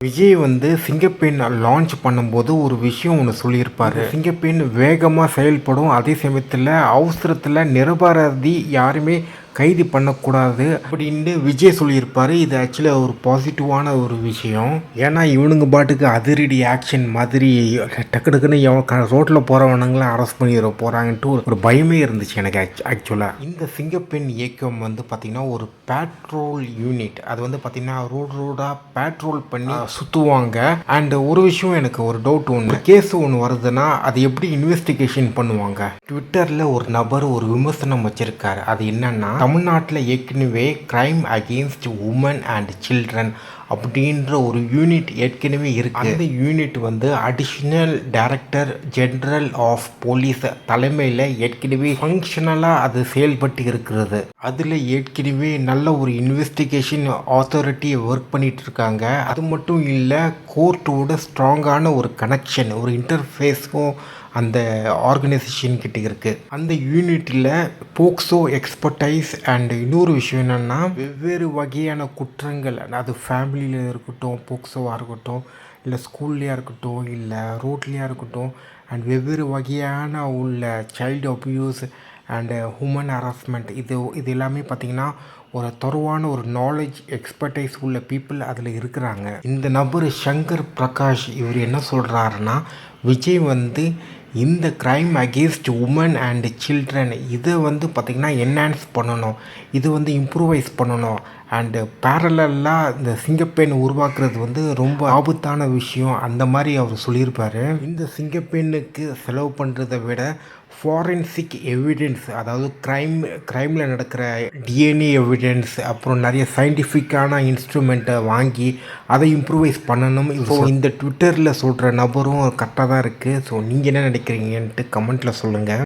விஜய் வந்து சிங்கப்பெண் லான்ச் பண்ணும்போது ஒரு விஷயம் ஒன்று சொல்லியிருப்பாரு. சிங்கப்பெண் வேகமாக செயல்படும், அதே சமயத்தில் அவசரத்தில் நிரபராதி யாருமே கைது பண்ணக்கூடாது அப்படின்னு விஜய் சொல்லியிருப்பாரு. இது ஆக்சுவலாக ஒரு பாசிட்டிவான ஒரு விஷயம். ஏன்னா இவனுங்க பாட்டுக்கு அதிரடி ஆக்ஷன் மாதிரி டக்கு டக்குன்னு ரோட்டில் போகிறவனுங்களாம் அரெஸ்ட் பண்ணிட போகிறாங்கன்ட்டு ஒரு பயமே இருந்துச்சு எனக்கு. ஆக்சுவலாக இந்த சிங்கப்பெண் இயக்கம் வந்து பார்த்திங்கன்னா ஒரு பேட்ரோல் யூனிட். அது வந்து பார்த்திங்கன்னா ரோடாக பேட்ரோல் பண்ணி சுற்றுவாங்க. அண்ட் ஒரு விஷயம் எனக்கு ஒரு டவுட், ஒன்று கேஸ் ஒன்று வருதுன்னா அது எப்படி இன்வெஸ்டிகேஷன் பண்ணுவாங்க? ட்விட்டரில் ஒரு நபர் ஒரு விமர்சனம் வச்சிருக்காரு. அது என்னன்னா, தமிழ்நாட்டில் ஏற்கனவே crime against women and children அப்படின்ற ஒரு யூனிட் ஏற்கனவே இருக்கு. அந்த யூனிட் வந்து additional director general of police தலைமையில் ஏற்கனவே ஃபங்க்ஷனலாக அது செயல்பட்டு இருக்கிறது. அதில் ஏற்கனவே நல்ல ஒரு இன்வெஸ்டிகேஷன் ஆத்தாரிட்டி ஒர்க் பண்ணிட்டு இருக்காங்க. அது மட்டும் இல்லை, கோர்ட்டோட ஸ்ட்ராங்கான ஒரு கனெக்ஷன், ஒரு இன்டர்ஃபேஸும் அந்த ஆர்கனைசேஷன் கிட்ட இருக்குது. அந்த யூனிட்டில் போக்சோ எக்ஸ்பர்டைஸ் அண்ட் இன்னொரு விஷயம் என்னென்னா, வெவ்வேறு வகையான குற்றங்கள், அது ஃபேமிலியில் இருக்கட்டும், போக்சோவாக இருக்கட்டும், இல்லை ஸ்கூல்லையாக இருக்கட்டும், இல்லை ரோட்லேயாக இருக்கட்டும், அண்ட் வெவ்வேறு வகையான உள்ள child abuse and human harassment, இது எல்லாமே பார்த்திங்கன்னா ஒரு தருவான ஒரு நாலேஜ் எக்ஸ்பர்டைஸ் உள்ள பீப்புள் அதில் இருக்கிறாங்க. இந்த நபர் சங்கர் பிரகாஷ் இவர் என்ன சொல்கிறாருன்னா, விஜய் வந்து இந்த crime against women and children இதை வந்து பார்த்திங்கன்னா என்ஹான்ஸ் பண்ணணும், இது வந்து இம்ப்ரூவைஸ் பண்ணணும். அண்டு பேரலாக இந்த சிங்கப்பெண் உருவாக்குறது வந்து ரொம்ப ஆபத்தான விஷயம், அந்த மாதிரி அவர் சொல்லியிருப்பார். இந்த சிங்கப்பெண்ணுக்கு செலவு பண்ணுறதை விட ஃபாரென்சிக் எவிடன்ஸ், அதாவது க்ரைமில் நடக்கிற டிஎன்ஏ எவிடன்ஸ், அப்புறம் நிறைய சயின்டிஃபிக்கான இன்ஸ்ட்ருமெண்ட்டை வாங்கி அதை இம்ப்ரூவைஸ் பண்ணணும். ஸோ இந்த ட்விட்டரில் சொல்கிற நபரும் கரெக்டாக தான் இருக்குது. ஸோ நீங்கள் என்ன நினைக்கிறீங்கன்ட்டு கமெண்ட்டில் சொல்லுங்கள்.